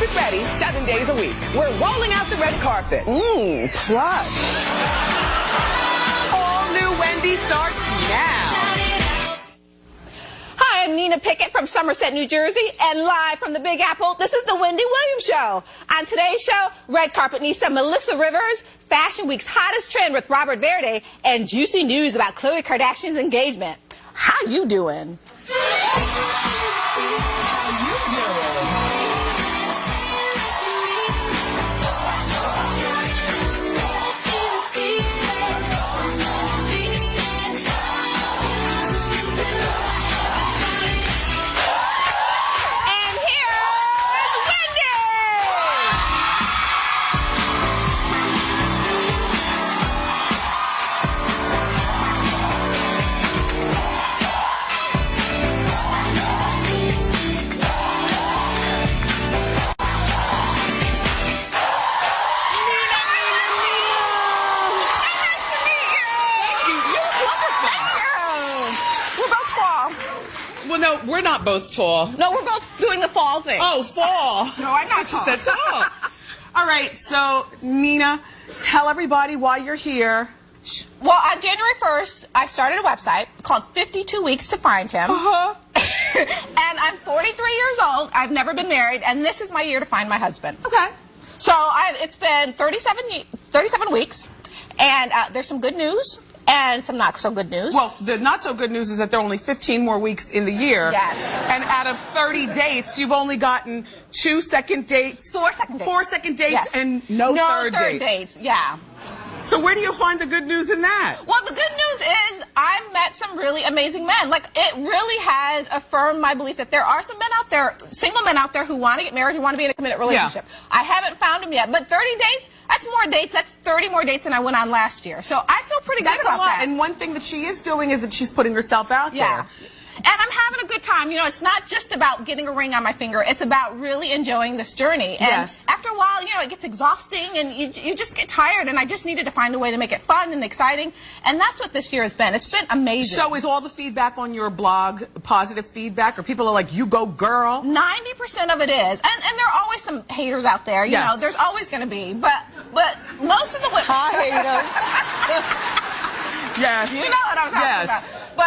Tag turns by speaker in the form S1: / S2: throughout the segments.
S1: it ready 7 days a week. We're rolling out the red carpet. Plush. All new Wendy starts now.
S2: Hi, I'm Nina Pickett from Somerset, New Jersey, and live from the Big Apple, this is the Wendy Williams Show. On today's show, red carpet needs some Melissa Rivers, Fashion Week's hottest trend with Robert Verde, and juicy news about Khloe Kardashian's engagement. How you doing?
S1: No, we're not both tall.
S2: No, we're both doing the fall thing.
S1: Oh, fall.
S2: No, I'm not tall.
S1: She said tall. All right, so, Nina, tell everybody why you're here.
S2: Well, on January 1st, I started a website called 52 Weeks to Find Him. And I'm 43 years old. I've never been married, and this is my year to find my husband.
S1: Okay.
S2: So it's been 37 weeks, and there's some good news. And some not so good news.
S1: Well, the not so good news is that there are only 15 more weeks in the year.
S2: Yes.
S1: And out of 30 dates, you've only gotten 2 second dates.
S2: 4 second dates.
S1: 4 second dates, yes. And no third dates.
S2: Yeah.
S1: So where do you find the good news in that?
S2: Well, the good news is I've met some really amazing men. Like, it really has affirmed my belief that there are some men out there, single men out there, who want to get married, who want to be in a committed relationship. Yeah. I haven't found them yet, but 30 dates, that's more dates. That's 30 more dates than I went on last year. So I feel pretty good about that.
S1: And one thing that she is doing is that she's putting herself out there.
S2: And I'm having a good time. You know, it's not just about getting a ring on my finger. It's about really enjoying this journey. And after a while, you know, it gets exhausting and you just get tired. And I just needed to find a way to make it fun and exciting. And that's what this year has been. It's been amazing.
S1: So is all the feedback on your blog positive feedback? Or people are like, you go girl?
S2: 90% of it is. And there are always some haters out there. You know, there's always going to be. But most of the women...
S1: Hi, haters. Yes.
S2: You know what I'm talking about. But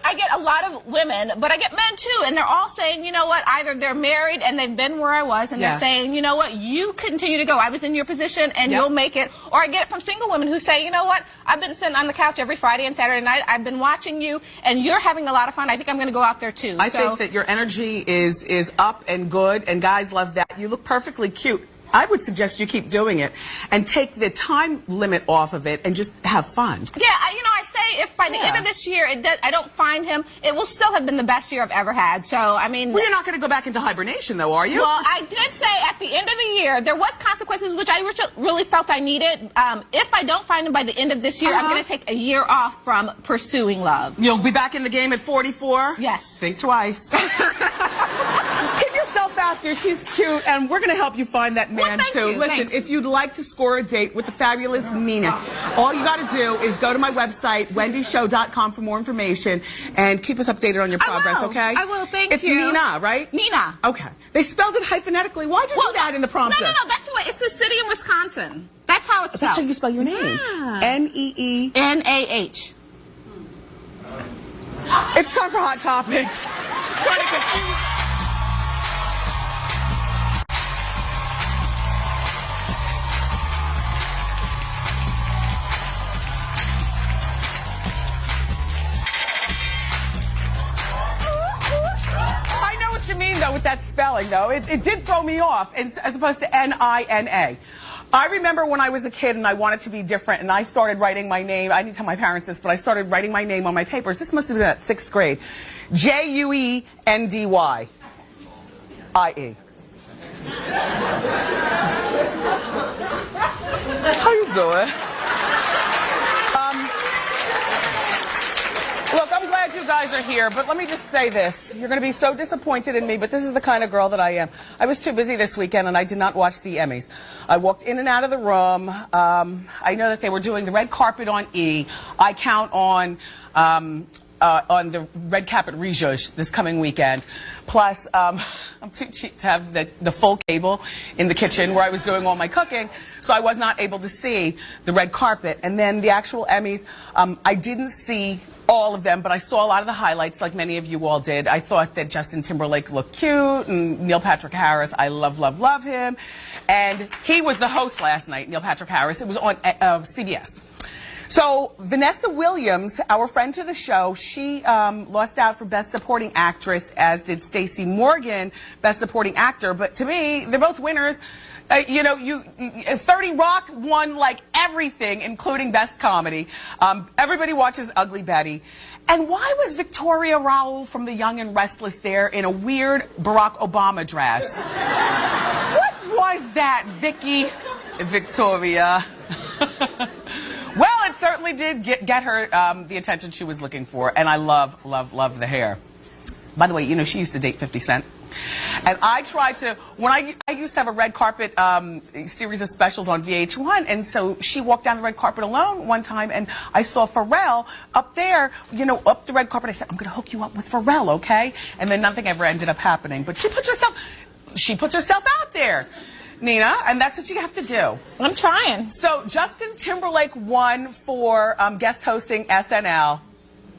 S2: I get a lot of women, but I get men too, and they're all saying, you know what, either they're married and they've been where I was, and they're saying, you know what, you continue to go. I was in your position, and you'll make it. Or I get it from single women who say, you know what, I've been sitting on the couch every Friday and Saturday night. I've been watching you, and you're having a lot of fun. I think I'm going to go out there too.
S1: I think that your energy is up and good, and guys love that. You look perfectly cute. I would suggest you keep doing it and take the time limit off of it and just have fun.
S2: Yeah, you know, I say if by the end of this year I don't find him, it will still have been the best year I've ever had. So, I mean...
S1: Well, you're not going to go back into hibernation, though, are you?
S2: Well, I did say at the end of the year, there was consequences, which I really felt I needed. If I don't find him by the end of this year, I'm going to take a year off from pursuing love.
S1: You'll be back in the game at 44?
S2: Yes.
S1: Think twice. Get yourself out there. She's cute, and we're going to help you find that man, too. Listen, if you'd like to score a date with the fabulous Nina, all you got to do is go to my website, wendyshow.com, for more information, and keep us updated on your progress, okay?
S2: I will, thank you.
S1: It's Nina, right?
S2: Nina.
S1: Okay. They spelled it phonetically. Why'd you do that in the prompter?
S2: No, that's the way. It's a city in Wisconsin. That's how it's spelled.
S1: That's how you spell your name.
S2: Yeah.
S1: N-E-E...
S2: N-A-H.
S1: It's time for Hot Topics. Trying to confuse... with that spelling, though. It did throw me off, as opposed to N-I-N-A. I remember when I was a kid and I wanted to be different, and I started writing my name. I didn't tell my parents this, but I started writing my name on my papers. This must have been at 6th grade. J-U-E-N-D-Y. How you doing? Look, I'm glad you guys are here, but let me just say this. You're going to be so disappointed in me, but this is the kind of girl that I am. I was too busy this weekend, and I did not watch the Emmys. I walked in and out of the room. I know that they were doing the red carpet on E. I count on on the red carpet rezhuzh this coming weekend. Plus, I'm too cheap to have the full cable in the kitchen where I was doing all my cooking, so I was not able to see the red carpet. And then the actual Emmys, I didn't see all of them, but I saw a lot of the highlights like many of you all did. I thought that Justin Timberlake looked cute, and Neil Patrick Harris, I love, love, love him. And he was the host last night, Neil Patrick Harris. It was on CBS. So Vanessa Williams, our friend to the show, she lost out for Best Supporting Actress, as did Stacey Morgan, Best Supporting Actor. But to me, they're both winners. You know, 30 Rock won like everything, including Best Comedy. Everybody watches Ugly Betty. And why was Victoria Rowell from The Young and Restless there in a weird Barack Obama dress? What was that, Victoria? Well, it certainly did get her the attention she was looking for. And I love, love, love the hair. By the way, you know, she used to date 50 Cent. And I tried to, when I used to have a red carpet series of specials on VH1, and so she walked down the red carpet alone one time, and I saw Pharrell up there, you know, up the red carpet. I said, I'm going to hook you up with Pharrell, okay? And then nothing ever ended up happening. But she puts herself out there, Nina, and that's what you have to do.
S2: I'm trying.
S1: So Justin Timberlake won for guest hosting SNL,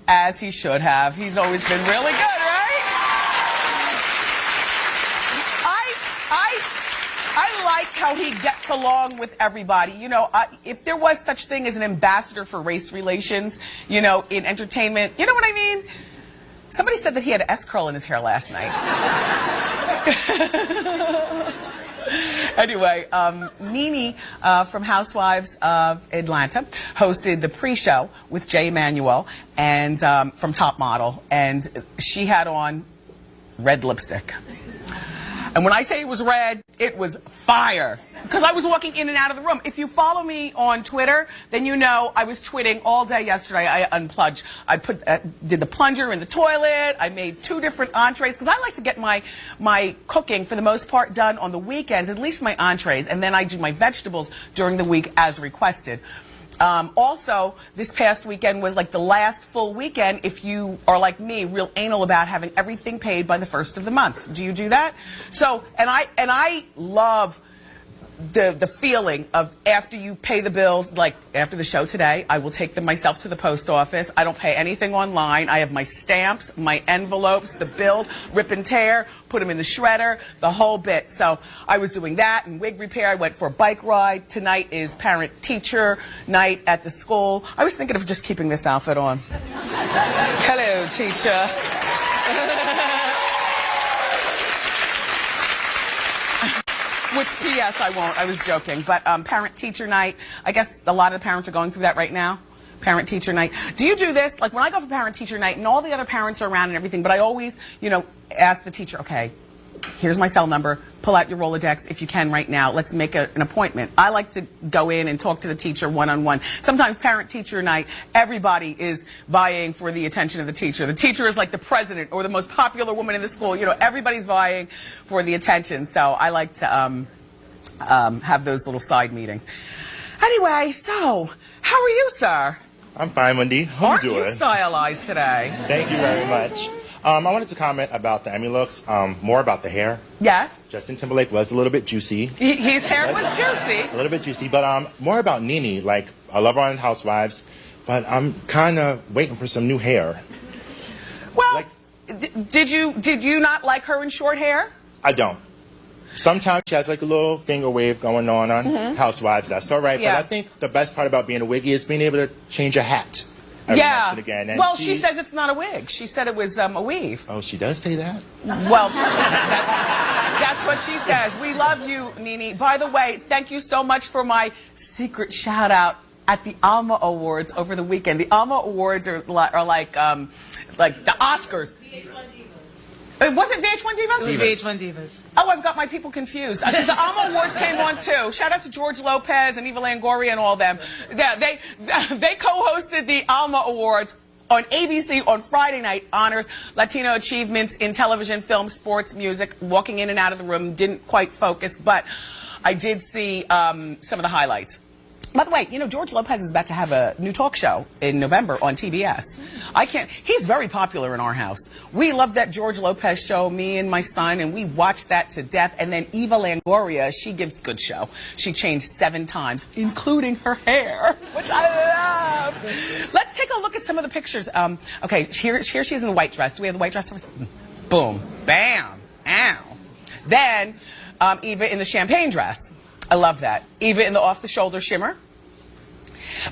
S1: as he should have. He's always been really good, right? I like how he gets along with everybody. You know, if there was such thing as an ambassador for race relations, you know, in entertainment, you know what I mean? Somebody said that he had an S-curl in his hair last night. Anyway, Nene from Housewives of Atlanta hosted the pre-show with Jay Emanuel and from Top Model, and she had on red lipstick. And when I say it was red, it was fire. Because I was walking in and out of the room. If you follow me on Twitter, then you know I was twitting all day yesterday. I unplugged. I did the plunger in the toilet. I made 2 different entrees. Because I like to get my cooking, for the most part, done on the weekends, at least my entrees. And then I do my vegetables during the week as requested. Also, this past weekend was like the last full weekend if you are like me, real anal about having everything paid by the 1st of the month. Do you do that? So, and I love the feeling of after you pay the bills, like after the show today, I will take them myself to the post office. I don't pay anything online. I have my stamps, my envelopes, the bills, rip and tear, put them in the shredder, the whole bit. So I was doing that and wig repair. I went for a bike ride. Tonight is parent-teacher night at the school. I was thinking of just keeping this outfit on. Hello, teacher. Which, P.S., I won't. I was joking. But parent-teacher night, I guess a lot of the parents are going through that right now. Parent-teacher night. Do you do this? Like, when I go for parent-teacher night, and all the other parents are around and everything, but I always, you know, ask the teacher, okay, here's my cell number. Pull out your Rolodex if you can right now. Let's make an appointment. I like to go in and talk to the teacher one-on-one. Sometimes parent-teacher night, everybody is vying for the attention of the teacher. The teacher is like the president or the most popular woman in the school. You know, everybody's vying for the attention. So I like to have those little side meetings. Anyway, so how are you, sir?
S3: I'm fine, Wendy. How are you doing?
S1: Aren't you stylized today?
S3: Thank you very much. I wanted to comment about the Emmy looks, more about the hair.
S1: Yes.
S3: Justin Timberlake was a little bit juicy.
S1: His hair was juicy.
S3: A little bit juicy, but more about Nene. Like, I love her on Housewives, but I'm kind of waiting for some new hair.
S1: Well,
S3: like,
S1: did you not like her in short hair?
S3: I don't. Sometimes she has like a little finger wave going on Housewives. That's all right.
S1: Yeah.
S3: But I think the best part about being a wiggy is being able to change a hat.
S1: Yeah.
S3: Again. And
S1: well, she says it's not a wig. She said it was a weave.
S3: Oh, she does say that?
S1: Well, that's what she says. We love you, Nene. By the way, thank you so much for my secret shout out at the Alma Awards over the weekend. The Alma Awards are like the Oscars. Was it VH1 Divas?
S4: VH1 Divas.
S1: Oh, I've got my people confused. Because the Alma Awards came on too. Shout out to George Lopez and Eva Longoria and all them. They co-hosted the Alma Awards on ABC on Friday night. Honors Latino achievements in television, film, sports, music. Walking in and out of the room, didn't quite focus, but I did see some of the highlights. By the way, you know, George Lopez is about to have a new talk show in November on TBS. He's very popular in our house. We love that George Lopez show, me and my son, and we watch that to death. And then Eva Longoria, she gives good show. She changed 7 times, including her hair, which I love. Let's take a look at some of the pictures. Okay, here she is in the white dress. Do we have the white dress? Boom, bam, ow. Then Eva in the champagne dress. I love that. Eva in the off-the-shoulder shimmer.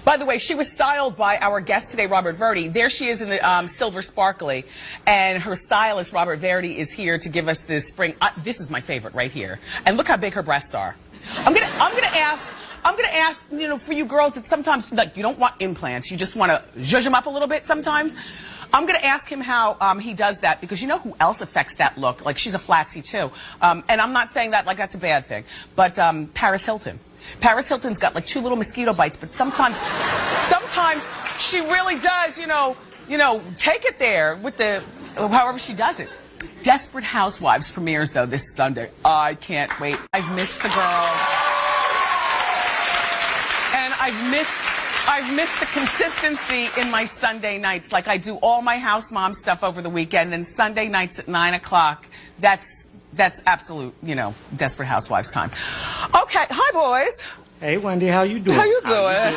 S1: By the way, she was styled by our guest today, Robert Verdi. There she is in the silver sparkly. And her stylist, Robert Verdi, is here to give us this spring. This is my favorite right here. And look how big her breasts are. I'm gonna ask, you know, for you girls that sometimes, like, you don't want implants. You just want to zhuzh them up a little bit sometimes. I'm going to ask him how he does that, because you know who else affects that look? Like, she's a flatsy, too. And I'm not saying that like that's a bad thing. But Paris Hilton. Paris Hilton's got like 2 little mosquito bites, but sometimes she really does, you know, take it there with the, however she does it. Desperate Housewives premieres, though, this Sunday. I can't wait. I've missed the girls. And I've missed the consistency in my Sunday nights. Like, I do all my house mom stuff over the weekend, and Sunday nights at 9 o'clock, that's absolute, you know, Desperate Housewives time. Okay, hi, boys.
S4: Hey, Wendy, how you doing?
S1: How you doing?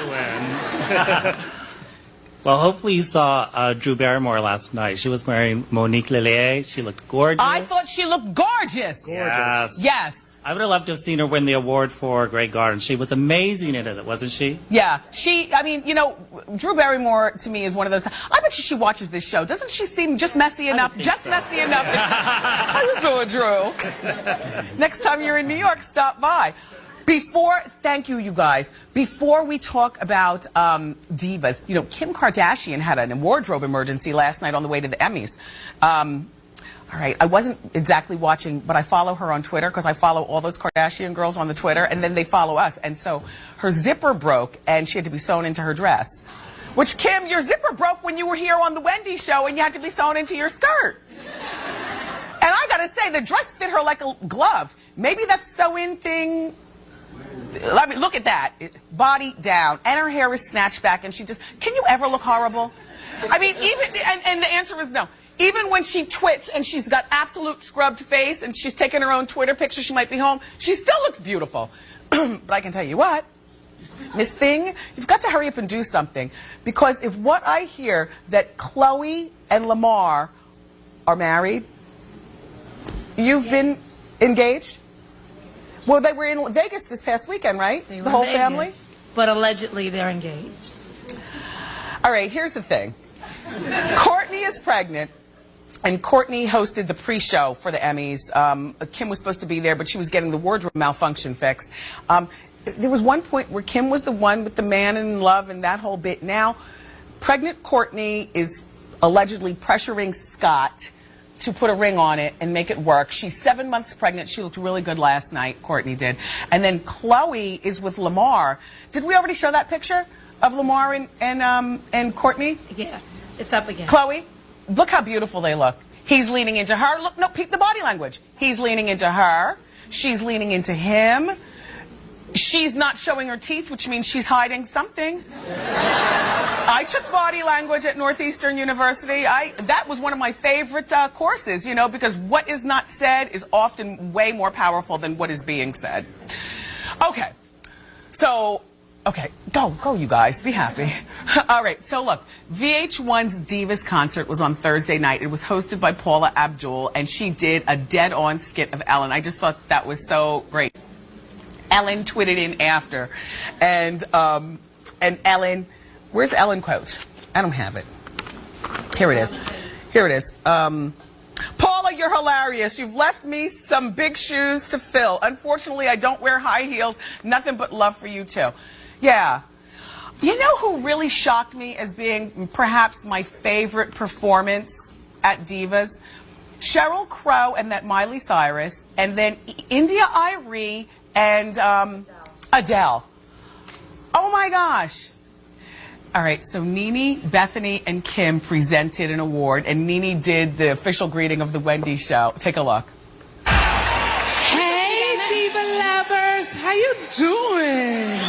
S4: Well, hopefully you saw Drew Barrymore last night. She was wearing Monique Lellier. She looked gorgeous.
S1: I thought she looked gorgeous.
S4: Gorgeous.
S1: Yes.
S4: I would have loved to have seen her win the award for Grey Garden. She was amazing in it, wasn't she?
S1: Yeah. I mean, you know, Drew Barrymore, to me, is one of those. I bet you she watches this show. Doesn't she seem just messy enough? Just so. Messy enough. How you doing, Drew? Next time you're in New York, stop by. Thank you, you guys. Before we talk about divas, you know, Kim Kardashian had an wardrobe emergency last night on the way to the Emmys. All right, I wasn't exactly watching, but I follow her on Twitter because I follow all those Kardashian girls on the Twitter, and then they follow us. And so her zipper broke, and she had to be sewn into her dress. Which, Kim, your zipper broke when you were here on the Wendy show, and you had to be sewn into your skirt. And I gotta say, the dress fit her like a glove. Maybe that sew-in thing. I mean, look at that. Body down, and her hair is snatched back, and she just, can you ever look horrible? I mean, and the answer is no. Even when she twits and she's got absolute scrubbed face and she's taking her own Twitter picture, she might be home, she still looks beautiful. But I can tell you what, Miss Thing, you've got to hurry up and do something. Because if what I hear that Chloe and Lamar are married, you've been engaged? Well, they were in Vegas this past weekend, right?
S5: They were
S1: the whole
S5: in Vegas,
S1: family?
S5: But allegedly they're engaged.
S1: All right, here's the thing. Courtney is pregnant. And Courtney hosted the pre-show for the Emmys. Kim was supposed to be there, but she was getting the wardrobe malfunction fixed. There was one point where Kim was the one with the man in love and that whole bit. Now, pregnant Courtney is allegedly pressuring Scott to put a ring on it and make it work. She's 7 months pregnant. She looked really good last night, Courtney did. And then Chloe is with Lamar. Did we already show that picture of Lamar and Courtney?
S5: Yeah, it's up again.
S1: Chloe? Look how beautiful they look. He's leaning into her. Look, no, peep the body language. He's leaning into her. She's leaning into him. She's not showing her teeth, which means she's hiding something. I took body language at Northeastern University. That was one of my favorite courses, you know, because what is not said is often way more powerful than what is being said. Okay. So, okay, go you guys, be happy. All right, so look, VH1's Divas concert was on Thursday night. It was hosted by Paula Abdul, and she did a dead-on skit of Ellen. I just thought that was so great. Ellen tweeted in after, and Ellen, where's the Ellen quote? I don't have it. Here it is. Here it is. Paula, you're hilarious. You've left me some big shoes to fill. Unfortunately, I don't wear high heels. Nothing but love for you, too. Yeah. You know who really shocked me as being perhaps my favorite performance at Divas? Sheryl Crow and that Miley Cyrus, and then India Arie and Adele. Oh my gosh. All right, so Nene, Bethany, and Kim presented an award, and Nene did the official greeting of the Wendy show. Take a look. Hey, Diva lovers, how you doing?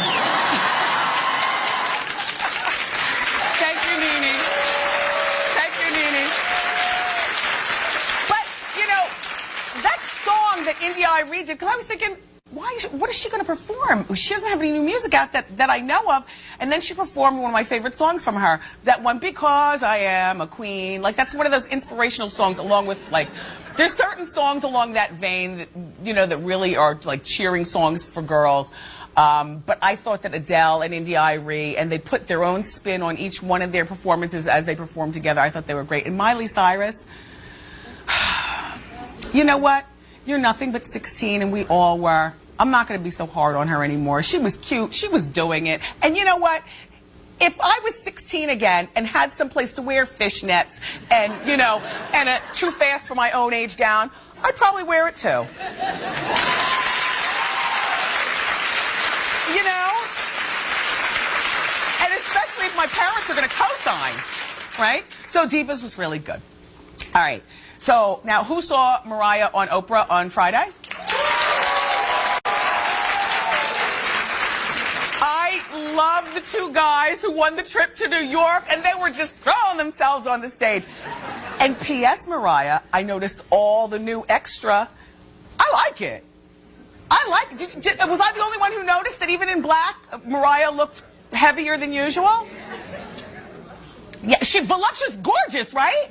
S1: India.Arie did, because I was thinking, what is she going to perform? She doesn't have any new music out that I know of. And then she performed one of my favorite songs from her. That one, Because I Am a Queen. Like, that's one of those inspirational songs, along with, like, there's certain songs along that vein that, you know, that really are, like, cheering songs for girls. But I thought that Adele and India.Arie, and they put their own spin on each one of their performances as they performed together. I thought they were great. And Miley Cyrus, you know what? You're nothing but 16, and we all were. I'm not going to be so hard on her anymore. She was cute. She was doing it. And you know what? If I was 16 again and had someplace to wear fishnets and, you know, and a Too Fast for My Own Age gown, I'd probably wear it too. You know? And especially if my parents are going to co-sign, right? So Divas was really good. All right. So now, who saw Mariah on Oprah on Friday? I love the two guys who won the trip to New York, and they were just throwing themselves on the stage. And P.S. Mariah, I noticed all the new extra. I like it. I like it. Was I the only one who noticed that even in black, Mariah looked heavier than usual? Yeah, she's voluptuous, gorgeous, right?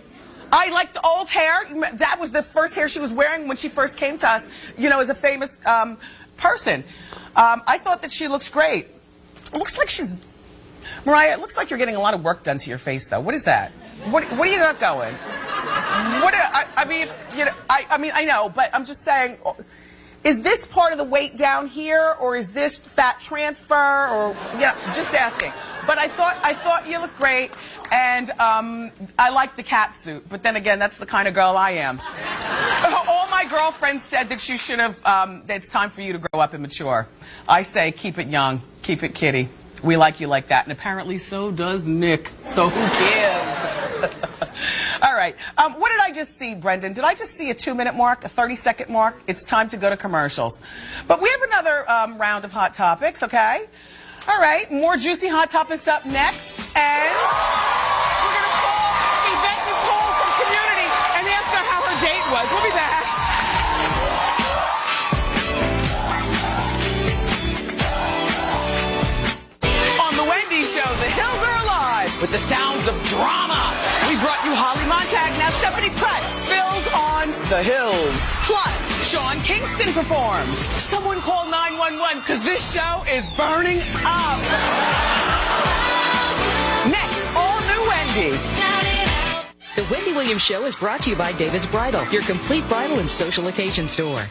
S1: I like the old hair. That was the first hair she was wearing when she first came to us, you know, as a famous person. I thought that she looks great. It looks like she's... Mariah, it looks like you're getting a lot of work done to your face, though. What is that? What do you got going? I mean, you know, I know, but I'm just saying... Is this part of the weight down here, or is this fat transfer, or yeah? Just asking. But I thought you looked great, and I like the cat suit. But then again, that's the kind of girl I am. All my girlfriends said that you should have. That it's time for you to grow up and mature. I say keep it young, keep it kiddie. We like you like that, and apparently so does Nick. So who cares? All right. What did I just see, Brendan? Did I just see a 2-minute mark, a 30-second mark? It's time to go to commercials. But we have another round of Hot Topics, okay? All right. More juicy Hot Topics up next. And we're going to call Yvette Nicole from Community and ask her how her date was. We'll be back. On The Wendy Show, the hills are alive with the sounds of drama. We brought you Holly Montag, now Stephanie Pratt spills on The Hills. Plus, Sean Kingston performs. Someone call 911 because this show is burning up. Next, all new Wendy.
S6: The Wendy Williams Show is brought to you by David's Bridal, your complete bridal and social occasion store.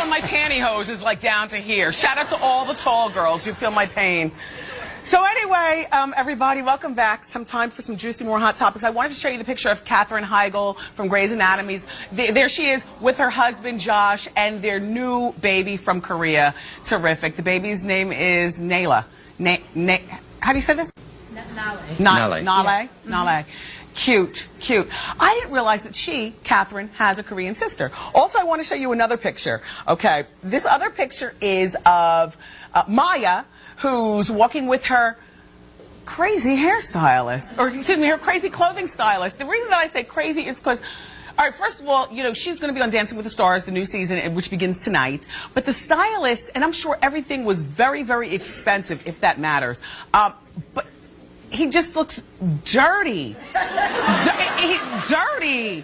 S1: My pantyhose is like down to here. Shout out to all the tall girls. You feel my pain. So anyway, everybody, welcome back. Some time for some juicy, more Hot Topics. I wanted to show you the picture of Katherine Heigl from Grey's Anatomy. There she is with her husband, Josh, and their new baby from Korea. Terrific. The baby's name is Nayla. How do you say this?
S5: Nale.
S1: Nale. Cute, cute. I didn't realize that she, Katherine, has a Korean sister. Also, I want to show you another picture. Okay, this other picture is of Maya, who's walking with her crazy hairstylist, or excuse me, her crazy clothing stylist. The reason that I say crazy is because, all right, first of all, you know, she's going to be on Dancing with the Stars, the new season, which begins tonight. But the stylist, and I'm sure everything was very, very expensive, if that matters. But he just looks dirty. Dirty.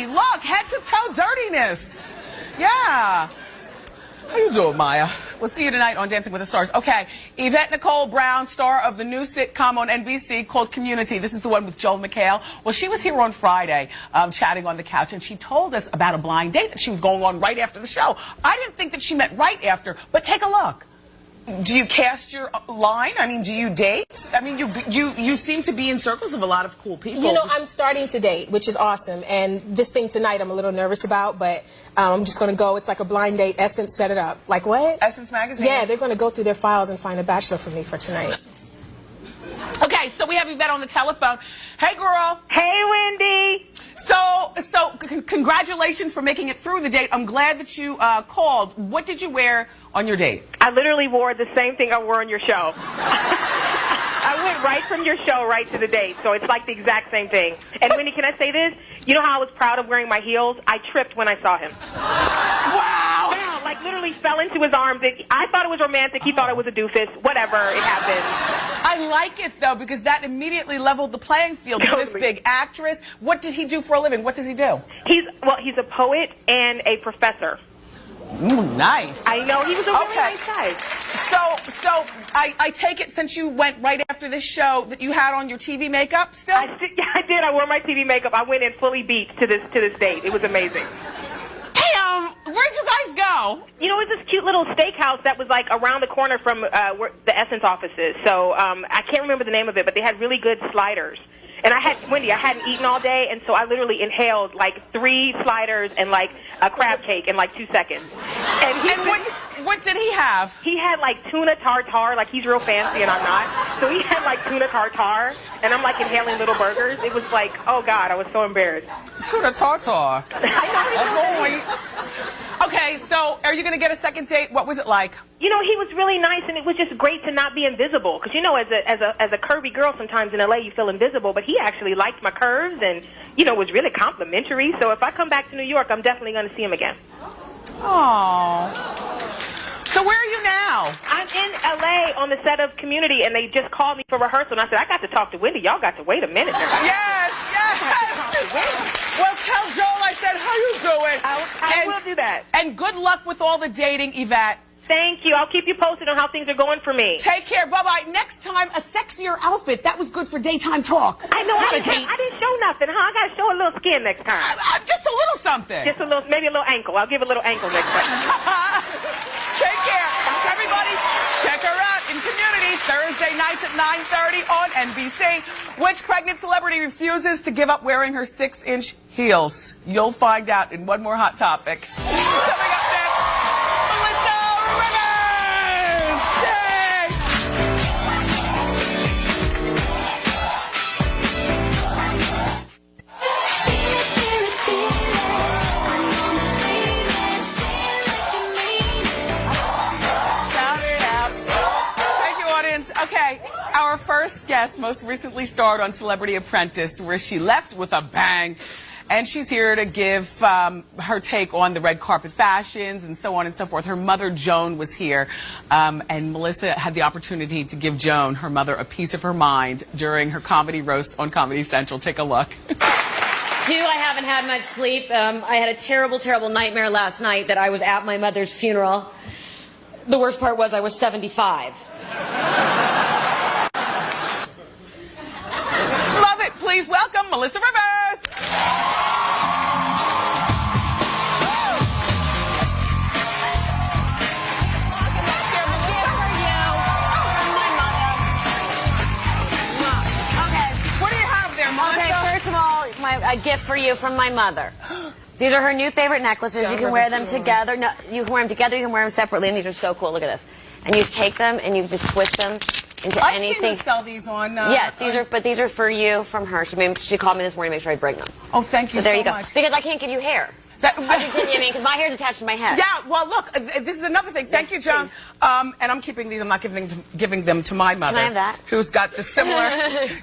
S1: Look, head to toe dirtiness. Yeah. How you doing, Maya? We'll see you tonight on Dancing with the Stars. Okay, Yvette Nicole Brown, star of the new sitcom on NBC called Community. This is the one with Joel McHale. Well, she was here on Friday chatting on the couch, and she told us about a blind date that she was going on right after the show. I didn't think that she meant right after, but take a look. Do you cast your line? I mean, do you date? I mean, you seem to be in circles of a lot of cool people.
S7: You know, I'm starting to date, which is awesome. And this thing tonight I'm a little nervous about, but I'm just going to go. It's like a blind date. Essence set it up. Like what?
S1: Essence Magazine?
S7: Yeah, they're going to go through their files and find a bachelor for me for tonight.
S1: Okay, so we have Yvette on the telephone. Hey, girl.
S8: Hey, Wendy.
S1: So congratulations for making it through the date. I'm glad that you called. What did you wear on your date?
S8: I literally wore the same thing I wore on your show. I went right from your show right to the date, so it's like the exact same thing. And Wendy, can I say this? You know how I was proud of wearing my heels? I tripped when I saw him.
S1: Wow!
S8: Yeah, like literally fell into his arms. I thought it was romantic. He thought it was a doofus. Whatever, it happened.
S1: I like it, though, because that immediately leveled the playing field for this big actress. What did he do for a living? What does he do?
S8: He's a poet and a professor.
S1: Ooh, nice.
S8: I know, he was a really nice guy.
S1: So I take it since you went right after this show that you had on your TV makeup still?
S8: I did. I wore my TV makeup. I went in fully beat to this date. It was amazing.
S1: Damn, where'd you guys go?
S8: You know, it was this cute little steakhouse that was like around the corner from where the Essence office is. So I can't remember the name of it, but they had really good sliders. And Wendy, I hadn't eaten all day, and so I literally inhaled like 3 sliders and like a crab cake in like 2 seconds. And
S1: what did he have?
S8: He had like tuna tartare, like he's real fancy and I'm not. So he had like tuna tartare, and I'm like inhaling little burgers. It was like, oh God, I was so embarrassed.
S1: Tuna tartare.
S8: I know.
S1: Okay, so are you going to get a second date? What was it like?
S8: You know, he was really nice, and it was just great to not be invisible. Because, you know, as a curvy girl, sometimes in L.A. you feel invisible. But he actually liked my curves and, you know, was really complimentary. So if I come back to New York, I'm definitely going to see him again.
S1: Aww. So where are you now?
S8: I'm in L.A. on the set of Community, and they just called me for rehearsal. And I said, I got to talk to Wendy. Y'all got to wait a minute.
S1: Yes. Well, tell Joel I said, how you doing?
S8: I will do that.
S1: And good luck with all the dating, Yvette.
S8: Thank you. I'll keep you posted on how things are going for me.
S1: Take care. Bye-bye. Next time, a sexier outfit. That was good for daytime talk.
S8: I know. I didn't show nothing, huh? I got to show a little skin next time.
S1: Just a little something.
S8: Just a little, maybe a little ankle. I'll give a little ankle next time.
S1: Take care. Everybody, check her out in Community Thursday nights at 9:30 on NBC. Which pregnant celebrity refuses to give up wearing her 6-inch heels? You'll find out in one more Hot Topic. Coming up next, Melissa Rivers! Yay! Shout it out. Thank you, audience. Okay, our first guest most recently starred on Celebrity Apprentice, where she left with a bang. And she's here to give her take on the red carpet fashions and so on and so forth. Her mother, Joan, was here, and Melissa had the opportunity to give Joan, her mother, a piece of her mind during her comedy roast on Comedy Central. Take a look.
S9: 2, I haven't had much sleep. I had a terrible, terrible nightmare last night that I was at my mother's funeral. The worst part was I was 75.
S1: Love it. Please welcome Melissa Rivers.
S9: A gift for you from my mother. These are her new favorite necklaces. You can wear them together. No, you can wear them together. You can wear them separately. And these are so cool. Look at this. And you take them and you just twist them into anything.
S1: I've seen them sell these on.
S9: Yeah, these are for you from her. She called me this morning to make sure I bring them.
S1: Oh, thank you so
S9: there you go.
S1: much.
S9: Because I can't give you hair. Because my hair's attached to my head.
S1: Yeah, well, look, this is another thing. Thank you, Joan. And I'm keeping these. I'm not giving them to my mother.
S9: Can I have that?
S1: Who's got the similar.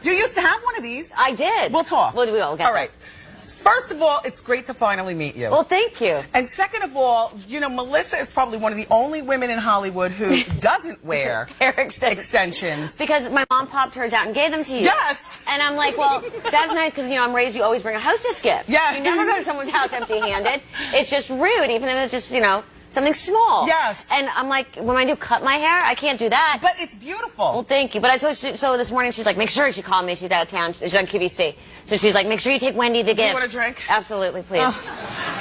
S1: You used to have one of these.
S9: I did.
S1: We'll talk.
S9: We will.
S1: All right. First of all, it's great to finally meet you.
S9: Well, thank you.
S1: And second of all, you know, Melissa is probably one of the only women in Hollywood who doesn't wear
S9: hair extensions. Because my mom popped hers out and gave them to you.
S1: Yes.
S9: And I'm like, well, that's nice because, you know, I'm raised, you always bring a hostess gift.
S1: Yeah.
S9: You never go to someone's house empty-handed. It's just rude, even if it's just, you know, something small.
S1: Yes.
S9: And I'm like, when I do cut my hair, I can't do that.
S1: But it's beautiful.
S9: Well, thank you. But so this morning she's like, make sure, she called me. She's out of town. She's on QVC. So she's like, make sure you take Wendy the gift.
S1: Do you want a drink?
S9: Absolutely, please.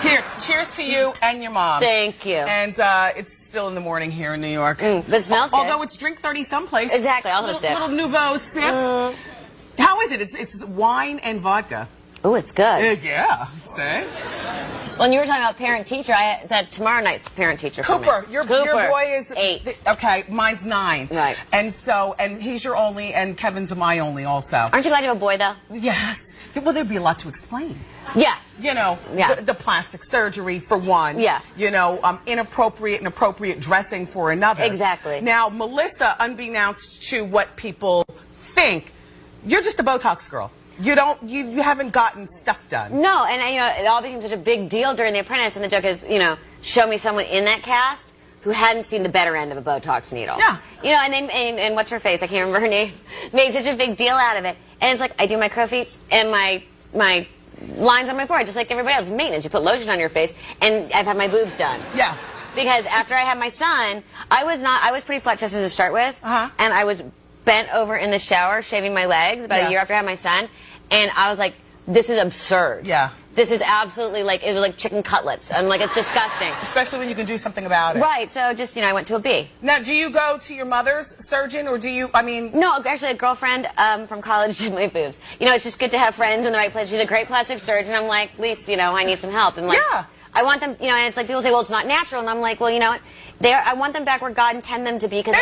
S1: Here, cheers to you and your mom.
S9: Thank you.
S1: And it's still in the morning here in New York.
S9: But it smells good.
S1: Although it's drink 30 someplace.
S9: Exactly, I'll have a sip.
S1: Little nouveau sip. How is it? It's wine and vodka.
S9: Oh, it's good.
S1: Yeah. See?
S9: Well, and you were talking about parent-teacher. That tomorrow night's parent-teacher.
S1: Cooper, your boy is
S9: 8.
S1: Okay, mine's 9.
S9: Right.
S1: And he's your only, and Kevin's my only also.
S9: Aren't you glad you have a boy, though?
S1: Yes. Well, there'd be a lot to explain.
S9: Yeah.
S1: You know,
S9: yeah.
S1: the plastic surgery for one.
S9: Yeah.
S1: You know, inappropriate and appropriate dressing for another.
S9: Exactly.
S1: Now, Melissa, unbeknownst to what people think, you're just a Botox girl. You haven't gotten stuff done.
S9: No, and it all became such a big deal during The Apprentice, and the joke is, show me someone in that cast who hadn't seen the better end of a Botox needle.
S1: Yeah.
S9: And what's her face? I can't remember her name. Made such a big deal out of it. And it's like, I do my crow's feet and my lines on my forehead, just like everybody else. Maintenance. You put lotion on your face, and I've had my boobs done.
S1: Yeah.
S9: Because after I had my son, I was pretty flat-chested to start with,
S1: and
S9: I was bent over in the shower shaving my legs about a year after I had my son, and I was like, this is absurd.
S1: Yeah.
S9: This is absolutely it was like chicken cutlets. I'm like, it's disgusting.
S1: Especially when you can do something about it.
S9: Right, so just, I went to a B.
S1: Now, do you go to your mother's surgeon, or do you,
S9: No, actually, a girlfriend from college did my boobs. It's just good to have friends in the right place. She's a great plastic surgeon. I'm like, at least, I need some help. And
S1: yeah.
S9: I want them, and it's like people say, well, it's not natural. And I'm like, well, you know what? I want them back where God intended them to be, because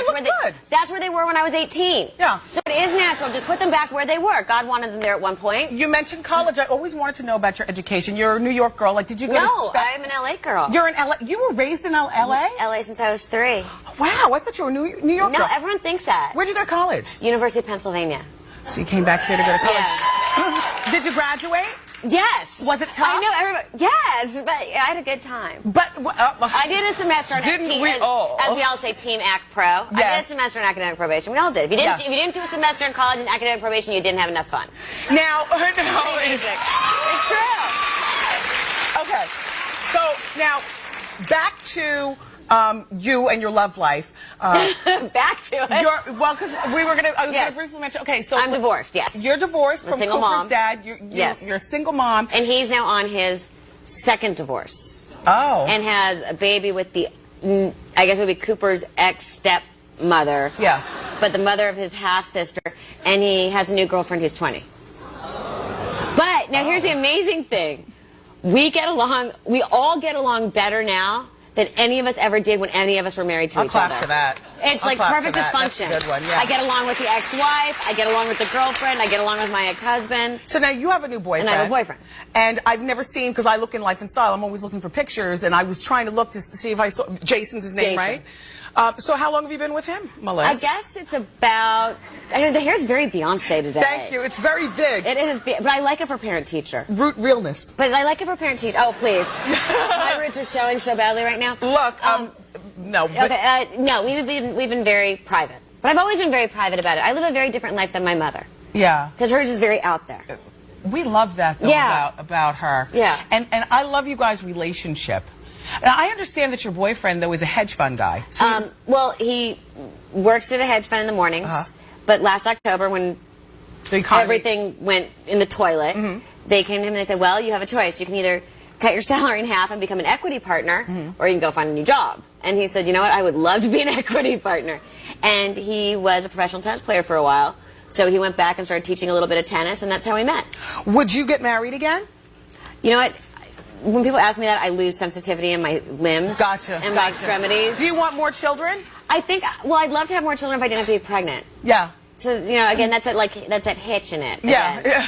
S9: that's where they were when I was 18.
S1: Yeah.
S9: So it is natural. Just put them back where they were. God wanted them there at one point.
S1: You mentioned college. I always wanted to know about your education. You're a New York girl. Did you go to
S9: No, I'm an LA girl.
S1: You're in LA. You were raised in LA?
S9: LA since I was 3.
S1: Wow, I thought you were a New York girl.
S9: No, everyone thinks that.
S1: Where'd you go to college?
S9: University of Pennsylvania.
S1: So you came back here to go to college?
S9: Yeah.
S1: Did you graduate?
S9: Yes.
S1: Was it tough?
S9: I know everybody. Yes, but I had a good time.
S1: But
S9: I did a semester on
S1: didn't
S9: team,
S1: we all?
S9: As we all say, Team Act Pro.
S1: Yes.
S9: I did a semester in academic probation. We all did. If you didn't do a semester in college in academic probation, you didn't have enough fun.
S1: Now, it's true. Okay. So now, back to you and your love life.
S9: Back to it.
S1: Because I was going to briefly mention. Okay, so
S9: I'm divorced. Yes.
S1: You're divorced from
S9: single
S1: Cooper's
S9: mom.
S1: dad.
S9: Yes.
S1: You're a single mom,
S9: and he's now on his second divorce.
S1: Oh.
S9: And has a baby with the, I guess it would be Cooper's ex-stepmother.
S1: Yeah.
S9: But the mother of his half-sister, and he has a new girlfriend who's 20. But now here's the amazing thing: we all get along better now than any of us ever did when any of us were married to each other.
S1: I'll clap to that.
S9: It's like perfect dysfunction.
S1: That's a good one, yeah.
S9: I get along with the ex-wife, I get along with the girlfriend, I get along with my ex-husband.
S1: So now you have a new boyfriend.
S9: And I have a boyfriend. And
S1: I've never seen, because I look in Life and Style, I'm always looking for pictures, and I was trying to look to see if I saw, Jason's his name, right? So how long have you been with him, Melissa?
S9: I guess it's about, the hair's very Beyonce today.
S1: Thank you. It's very big.
S9: It is, but I like it for parent-teacher.
S1: Realness.
S9: But I like it for parent-teacher. Oh, please. My roots are showing so badly right now.
S1: Look, no. But
S9: okay, no, we've been very private. But I've always been very private about it. I live a very different life than my mother.
S1: Yeah.
S9: Because hers is very out there.
S1: We love that, though, about her.
S9: Yeah.
S1: And I love you guys' relationship. Now, I understand that your boyfriend, though, is a hedge fund guy. So
S9: well, he works at a hedge fund in the mornings. But last October, when everything went in the toilet, they came to him and they said, well, you have a choice. You can either cut your salary in half and become an equity partner, or you can go find a new job. And he said, you know what, I would love to be an equity partner. And he was a professional tennis player for a while. So he went back and started teaching a little bit of tennis, and that's how we met.
S1: Would you get married again?
S9: You know what? When people ask me that, I lose sensitivity in my limbs and my extremities.
S1: Do you want more children?
S9: I think, well, I'd love to have more children if I didn't have to be pregnant.
S1: Yeah.
S9: So, again, that's that hitch in it.
S1: Yeah.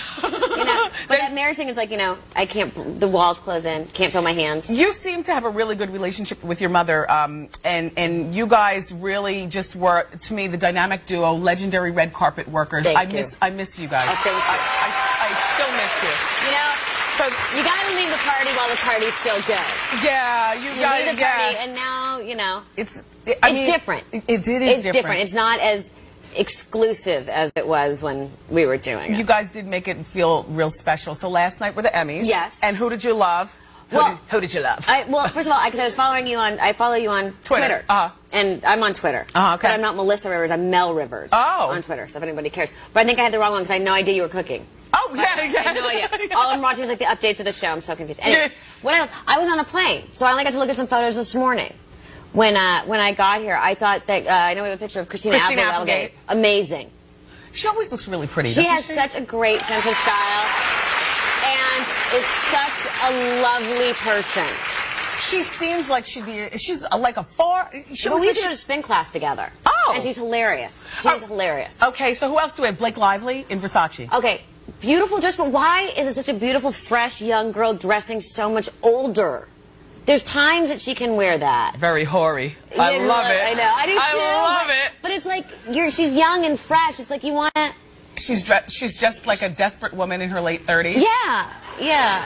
S9: But that marriage thing is like, I can't, the walls close in, can't feel my hands.
S1: You seem to have a really good relationship with your mother, and you guys really just were, to me, the dynamic duo, legendary red carpet workers. I miss you guys.
S9: Oh, thank you.
S1: I still miss you.
S9: So you got to leave the party while the party's still good.
S1: Yeah, you got
S9: leave the party, and now,
S1: it's
S9: different.
S1: It is
S9: different. It's not as exclusive as it was when we were doing it.
S1: You guys did make it feel real special. So last night were the Emmys.
S9: Yes.
S1: And who did you love? Who did you love?
S9: Well, first of all, because I was following you on, I follow you on Twitter. And I'm on Twitter.
S1: Okay.
S9: But I'm not Melissa Rivers, I'm Mel Rivers on Twitter, so if anybody cares. But I think I had the wrong one because I had no idea you were cooking.
S1: Oh, yeah.
S9: I had no idea. All I'm watching is like the updates of the show. I'm so confused. Anyway, I was on a plane, so I only got to look at some photos this morning. When I got here, I thought that, I know we have a picture of Christina Applegate. Amazing.
S1: She always looks really pretty,
S9: She has such a great sense of style. And is such a lovely person.
S1: She seems like she's like a
S9: But we used to go to spin class together.
S1: Oh.
S9: And she's hilarious. She's hilarious.
S1: Okay, so who else do we have? Blake Lively in Versace.
S9: Okay, beautiful dress, but why is it such a beautiful, fresh, young girl dressing so much older? There's times that she can wear that.
S1: Very hoary. I love it.
S9: I know. I do too.
S1: I love it.
S9: But it's like she's young and fresh. It's like you want to.
S1: She's just like a desperate woman in her late 30s.
S9: Yeah, yeah.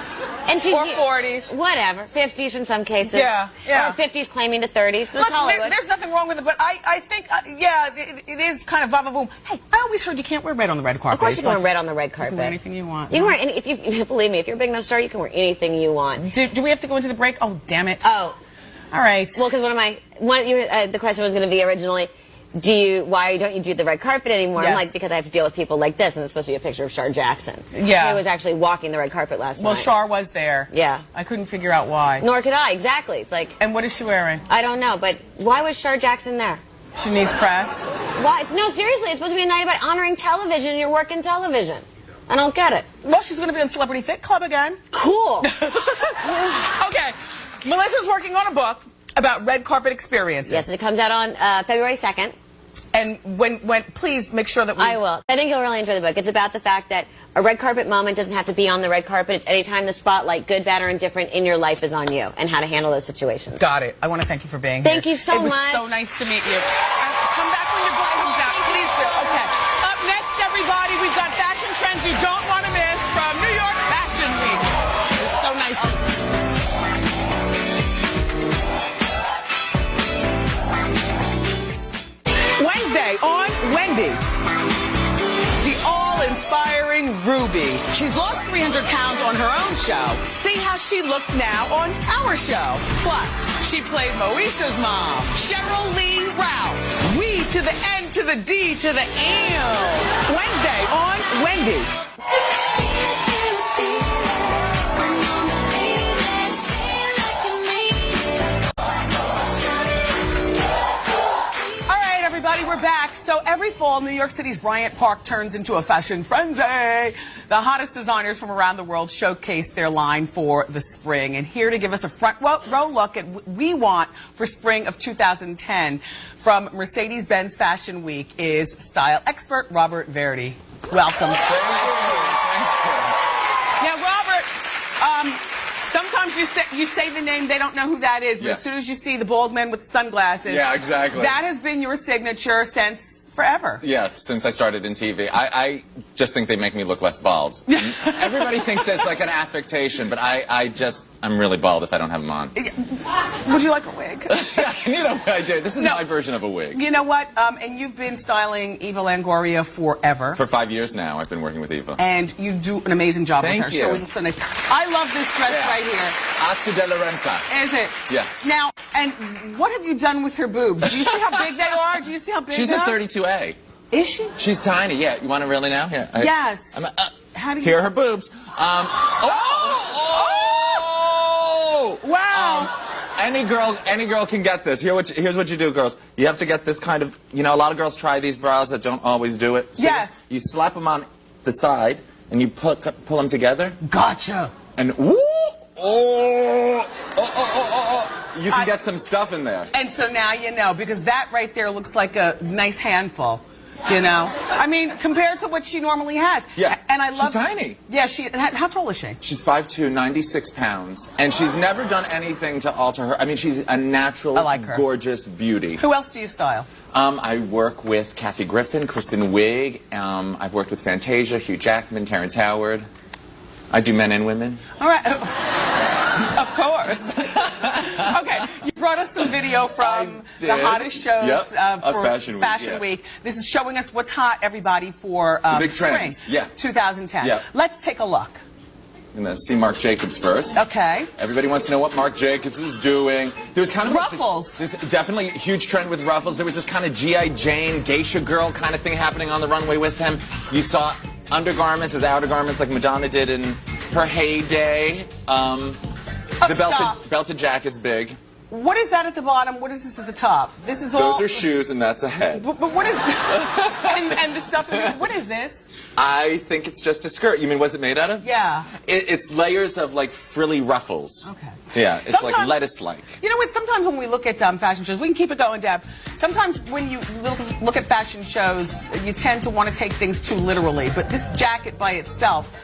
S9: And she's
S1: or 40s.
S9: Whatever. 50s in some cases.
S1: Yeah, yeah.
S9: Or 50s claiming to 30s.
S1: Look, there's nothing wrong with it, but I think, yeah, it is kind of va-va-voom. Hey, I always heard you can't wear red on the red carpet.
S9: Of course you can wear red on the red carpet.
S1: You can wear anything you want.
S9: You can wear if you believe me, if you're a big enough star, you can wear anything you want.
S1: Do we have to go into the break? Oh, damn it.
S9: Oh.
S1: All right.
S9: Well, because the question was going to be originally, why don't you do the red carpet anymore?
S1: Yes.
S9: I'm like, because I have to deal with people like this, and it's supposed to be a picture of Shar Jackson.
S1: Yeah.
S9: He was actually walking the red carpet last night.
S1: Well, Shar was there.
S9: Yeah.
S1: I couldn't figure out why.
S9: Nor could I, exactly. It's like.
S1: And what is she wearing?
S9: I don't know, but why was Shar Jackson there?
S1: She needs press.
S9: Why? No, seriously, it's supposed to be a night about honoring television, and you're working television. I don't get it.
S1: Well, she's going to be on Celebrity Fit Club again.
S9: Cool.
S1: Okay. Melissa's working on a book about red carpet experiences.
S9: Yes, it comes out on February 2nd.
S1: And when please make sure that we...
S9: I will. I think you'll really enjoy the book. It's about the fact that a red carpet moment doesn't have to be on the red carpet. It's anytime the spotlight, good, bad, or indifferent, in your life is on you, and how to handle those situations.
S1: Got it. I want to thank you for being here.
S9: Thank you so much.
S1: It was so nice to meet you. Come back when your book comes out. Please do. Okay. Up next, everybody, we've got fashion trends you don't want to miss from New York Fashion Week. It's so nice to meet you. Wednesday on Wendy, the all-inspiring Ruby. She's lost 300 pounds on her own show. See how she looks now on our show. Plus, she played Moesha's mom, Cheryl Lee Ralph. We to the N to the D to the M. Wednesday on Wendy. Everybody, we're back. So every fall, New York City's Bryant Park turns into a fashion frenzy. The hottest designers from around the world showcase their line for the spring. And here to give us a front row look at what we want for spring of 2010 from Mercedes-Benz Fashion Week is style expert Robert Verdi. Welcome. Now, Robert, sometimes you say the name, they don't know who that is, but as soon as you see the bald man with the sunglasses,
S10: yeah, exactly.
S1: That has been your signature since forever.
S10: Yeah, since I started in TV. I just think they make me look less bald. Everybody thinks it's like an affectation, but I'm really bald if I don't have them on.
S1: Would you like a wig?
S10: You know what I do. This is my version of a wig.
S1: You know what? And you've been styling Eva Longoria forever.
S10: For 5 years now, I've been working with Eva.
S1: And you do an amazing job with her.
S10: Thank you.
S1: She always looks so nice. I love this dress right here.
S10: Oscar de la Renta.
S1: Is it?
S10: Yeah.
S1: Now, and what have you done with her boobs? Do you see how big they are? Do you see how big
S10: She's
S1: they
S10: a
S1: are?
S10: 32A.
S1: Is she?
S10: She's tiny, yeah. You want to really know? Here.
S1: Yes. How do you...
S10: Here are her boobs.
S1: Wow.
S10: Any girl can get this. Here's what you do, girls. You have to get this kind of, a lot of girls try these bras that don't always do it. So
S1: yes.
S10: You slap them on the side, and you pull them together.
S1: Gotcha.
S10: And you can get some stuff in there.
S1: And so now you know, because that right there looks like a nice handful. You know, I mean, compared to what she normally has.
S10: Yeah,
S1: and I love.
S10: She's tiny.
S1: Yeah, how tall is she?
S10: She's 5'2", 96 pounds, and she's never done anything to alter her. I mean, she's a natural, gorgeous beauty.
S1: Who else do you style?
S10: I work with Kathy Griffin, Kristen Wiig. I've worked with Fantasia, Hugh Jackman, Terrence Howard. I do men and women.
S1: All right. Of course. Okay, you brought us some video from the hottest shows for Fashion Week. This is showing us what's hot, everybody, for
S10: the big
S1: spring
S10: trends.
S1: 2010. Let's take a look.
S10: I'm going to see Marc Jacobs first.
S1: Okay.
S10: Everybody wants to know what Marc Jacobs is doing. There was kind of
S1: ruffles.
S10: There's definitely a huge trend with ruffles. There was this kind of G.I. Jane, geisha girl kind of thing happening on the runway with him. You saw undergarments as outer garments like Madonna did in her heyday. The belted jacket's big.
S1: What is that at the bottom? What is this at the top? This is all...
S10: Those are shoes, and that's a head.
S1: But what is... and the stuff... What is this?
S10: I think it's just a skirt. You mean, what's it made out of?
S1: Yeah.
S10: It's layers of, like, frilly ruffles.
S1: Okay.
S10: Yeah, it's like lettuce-like.
S1: You know what? Sometimes when we look at fashion shows, we can keep it going, Deb. Sometimes when you look at fashion shows, you tend to want to take things too literally. But this jacket by itself...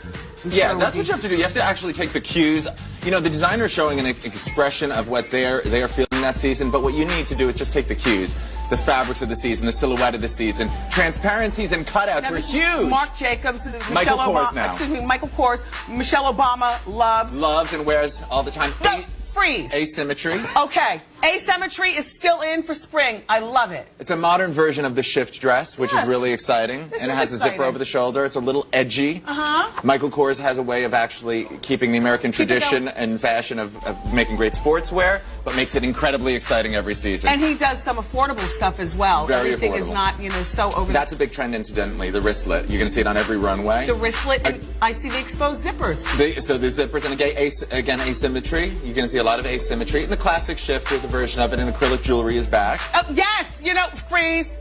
S10: Yeah, that's what you have to do. You have to actually take the cues. You know, the designer is showing an expression of what they are feeling that season, but what you need to do is just take the cues. The fabrics of the season, the silhouette of the season. Transparencies and cutouts were huge.
S1: Marc Jacobs,
S10: Michael Kors now.
S1: Excuse me, Michael Kors. Michelle Obama loves.
S10: Loves and wears all the time.
S1: Freeze.
S10: Asymmetry.
S1: Okay. Asymmetry is still in for spring. I love it.
S10: It's a modern version of the shift dress, which is really exciting. And it has a zipper over the shoulder. It's a little edgy. Michael Kors has a way of actually keeping the American tradition and fashion of making great sportswear, but makes it incredibly exciting every season.
S1: And he does some affordable stuff as well.
S10: Very
S1: Everything
S10: affordable.
S1: is not, you know, so over.
S10: That's a big trend, incidentally, the wristlet. You're going to see it on every runway.
S1: The wristlet, and I see the exposed zippers.
S10: So the zippers, and again, asymmetry. You're going to see a lot of asymmetry. In the classic shift, there's a version of it, and acrylic jewelry is back.
S1: Oh, yes! You know, freeze.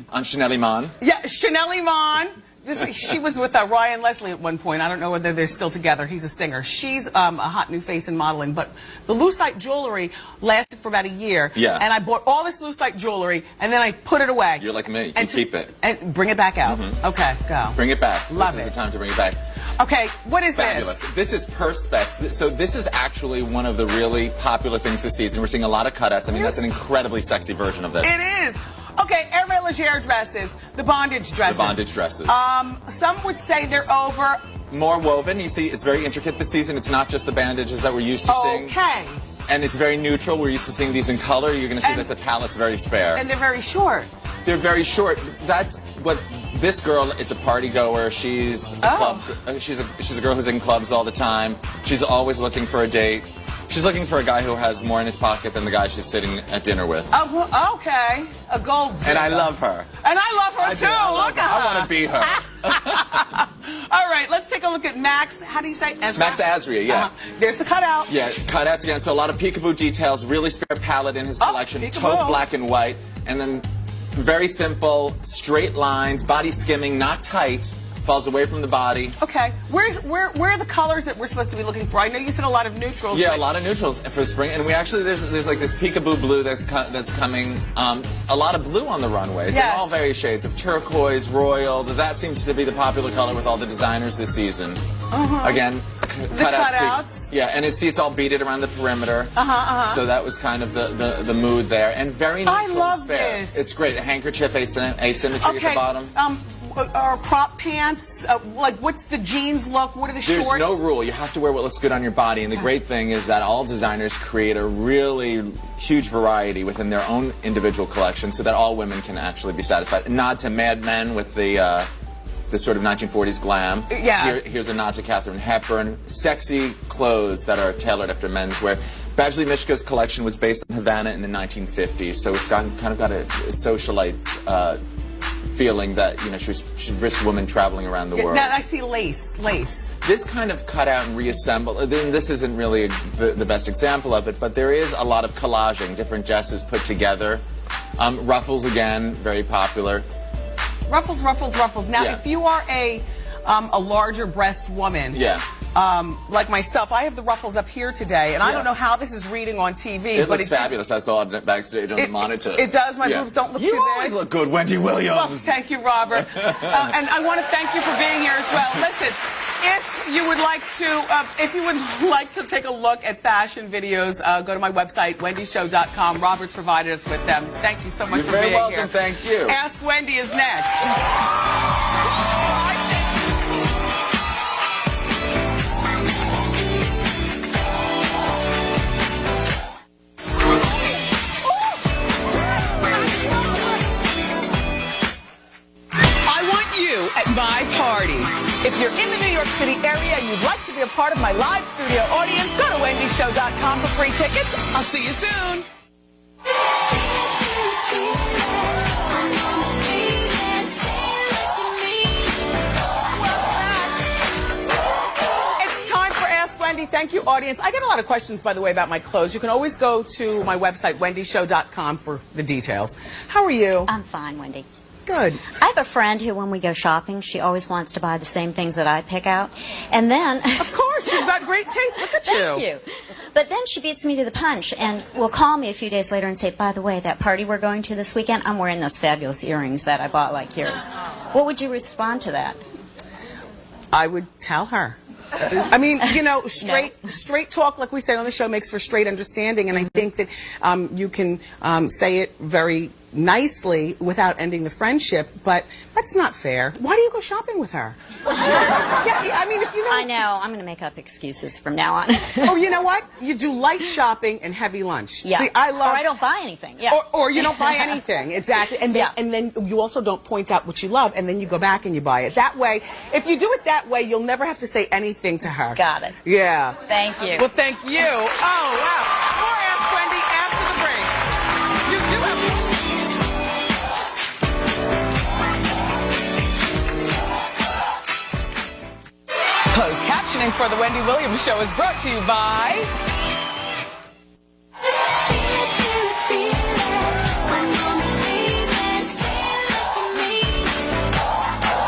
S10: On Chanel Iman.
S1: Yeah, Chanel Iman. She was with Ryan Leslie at one point. I don't know whether they're still together. He's a singer. She's a hot new face in modeling. But the lucite jewelry lasted for about a year.
S10: Yeah.
S1: And I bought all this lucite jewelry, and then I put it away.
S10: You're like me. You keep it.
S1: And bring it back out. Okay, go.
S10: Bring it back.
S1: Love
S10: This
S1: it.
S10: is the time to bring it back.
S1: Okay, what is
S10: Fabulous. This is Perspex. So this is actually one of the really popular things this season. We're seeing a lot of cutouts. I mean, that's an incredibly sexy version of this.
S1: It is. Okay, Hervé Leger dresses, the bondage dresses.
S10: The bondage dresses.
S1: Some would say they're over.
S10: More woven. You see, it's very intricate this season. It's not just the bandages that we're used to seeing.
S1: Okay.
S10: And it's very neutral. We're used to seeing these in color. You're going to see that the palette's very spare.
S1: And they're very short.
S10: They're very short. That's what this girl is, a party goer. She's a club. She's a girl who's in clubs all the time. She's always looking for a date. She's looking for a guy who has more in his pocket than the guy she's sitting at dinner with.
S1: Oh, okay. A gold digger.
S10: And I love her.
S1: And I love her too. Look at her.
S10: I want to be her.
S1: All right, let's take a look at Max. How do you say? Ezra?
S10: Max Azria, yeah.
S1: There's the cutout.
S10: Yeah, cutouts again. So a lot of peekaboo details. Really spare palette in his collection. Taupe black and white. And then very simple, straight lines, body skimming, not tight. Falls away from the body.
S1: Okay. Where are the colors that we're supposed to be looking for? I know you said a lot of neutrals.
S10: Yeah, a lot of neutrals for spring. And we actually, there's like this peekaboo blue that's coming. A lot of blue on the runways.
S1: Yes.
S10: In all various shades of turquoise, royal. That seems to be the popular color with all the designers this season. Again,
S1: cutouts.
S10: Yeah, and it's all beaded around the perimeter. So that was kind of the mood there. And very neutral
S1: I love
S10: and spare.
S1: this.
S10: It's great. Handkerchief asymmetry at the bottom.
S1: Or crop pants? Like, what's the jeans look? What are the shorts?
S10: There's no rule. You have to wear what looks good on your body. And the great thing is that all designers create a really huge variety within their own individual collection so that all women can actually be satisfied. A nod to Mad Men with the sort of 1940s glam.
S1: Yeah.
S10: Here's a nod to Katharine Hepburn. Sexy clothes that are tailored after menswear. Badgley Mischke's collection was based on Havana in the 1950s, so it's kind of got a socialite feeling that, you know, she's a rich woman traveling around the world.
S1: Now I see lace.
S10: This kind of cut out and reassemble, this isn't really the best example of it, but there is a lot of collaging, different dresses put together. Ruffles, again, very popular.
S1: Ruffles. Now, if you are a larger breast woman, like myself, I have the ruffles up here today, and I don't know how this is reading on TV.
S10: It looks fabulous. I saw it backstage on the monitor.
S1: It does. My boobs don't look too big.
S10: You always look good, Wendy Williams.
S1: Well, thank you, Robert. And I want to thank you for being here as well. Listen, if you would like to take a look at fashion videos, go to my website, wendyshow.com. Robert's provided us with them. Thank you so much for being here.
S10: You're very welcome. Thank you.
S1: Ask Wendy is next. At my party. If you're in the New York City area and you'd like to be a part of my live studio audience, go to wendyshow.com for free tickets. I'll see you soon. It's time for Ask Wendy. Thank you, audience. I get a lot of questions, by the way, about my clothes. You can always go to my website, wendyshow.com, for the details. How are you?
S11: I'm fine, Wendy.
S1: Good.
S11: I have a friend who, when we go shopping, she always wants to buy the same things that I pick out. And then...
S1: Of course, you've got great taste. Look at you.
S11: Thank you. But then she beats me to the punch and will call me a few days later and say, by the way, that party we're going to this weekend, I'm wearing those fabulous earrings that I bought like yours. What would you respond to that?
S1: I would tell her. I mean, you know, straight talk, like we say on the show, makes for straight understanding, and I think that you can say it very nicely without ending the friendship, but that's not fair. Why do you go shopping with her? Yeah, I mean, if you know...
S11: I know. I'm going to make up excuses from now on.
S1: Oh, you know what? You do light shopping and heavy lunch.
S11: Yeah.
S1: See, I love...
S11: Or I don't buy anything. Yeah.
S1: Or you don't buy anything. Exactly. And then you also don't point out what you love, and then you go back and you buy it. That way, if you do it that way, you'll never have to say anything to her.
S11: Got it.
S1: Yeah.
S11: Thank you.
S1: Well, thank you. Oh, wow. More Ask Wendy after the break. You do have... Closed captioning for the Wendy Williams Show is brought to you by...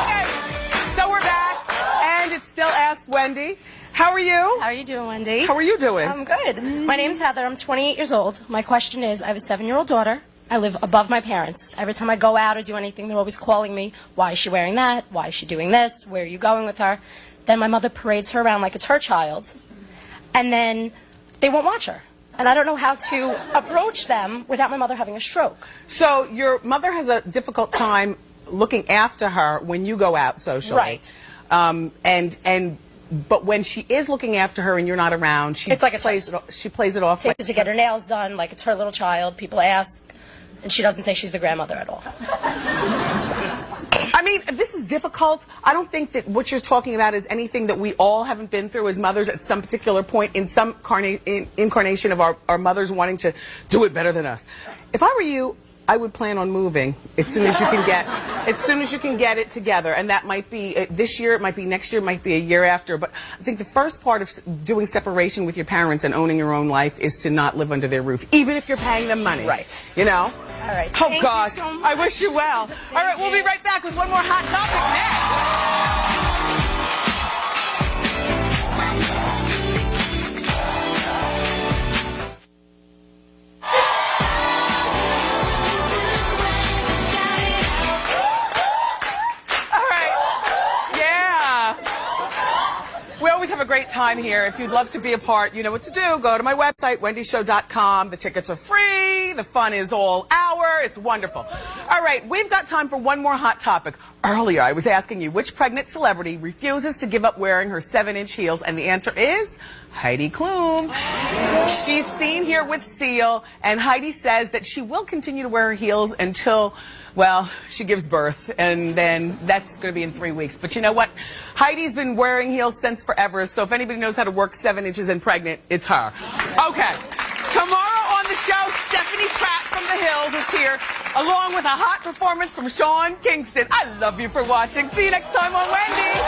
S1: Okay, so we're back, and it's still Ask Wendy. How are you?
S12: How are you doing, Wendy?
S1: How are you doing?
S12: I'm good. My name's Heather. I'm 28 years old. My question is, I have a 7-year-old daughter. I live above my parents. Every time I go out or do anything, they're always calling me. Why is she wearing that? Why is she doing this? Where are you going with her? Then my mother parades her around like it's her child. And then they won't watch her. And I don't know how to approach them without my mother having a stroke.
S1: So your mother has a difficult time looking after her when you go out socially.
S12: Right.
S1: But when she is looking after her and you're not around, she plays it off.
S12: Takes it to get her nails done like it's her little child. People ask, and she doesn't say she's the grandmother at all.
S1: I mean, this is difficult. I don't think that what you're talking about is anything that we all haven't been through as mothers at some particular point in some incarnation of our mothers wanting to do it better than us. If I were you, I would plan on moving as soon as you can get it together, and that might be this year, it might be next year, it might be a year after. But I think the first part of doing separation with your parents and owning your own life is to not live under their roof, even if you're paying them money.
S12: Right.
S1: You know.
S12: All right.
S1: Oh
S12: Thank
S1: gosh,
S12: you so much.
S1: I wish you well. All right, we'll be right back with one more hot topic next. We always have a great time here. If you'd love to be a part, you know what to do. Go to my website, wendyshow.com. The tickets are free. The fun is all hour. It's wonderful. All right, we've got time for one more hot topic. Earlier, I was asking you which pregnant celebrity refuses to give up wearing her 7-inch heels, and the answer is Heidi Klum. She's seen here with Seal, and Heidi says that she will continue to wear her heels until, well, she gives birth, and then that's going to be in 3 weeks. But you know what? Heidi's been wearing heels since forever, so if anybody knows how to work 7 inches and pregnant, it's her. Okay. Tomorrow on the show, Stephanie Pratt from The Hills is here, along with a hot performance from Sean Kingston. I love you for watching. See you next time on Wendy.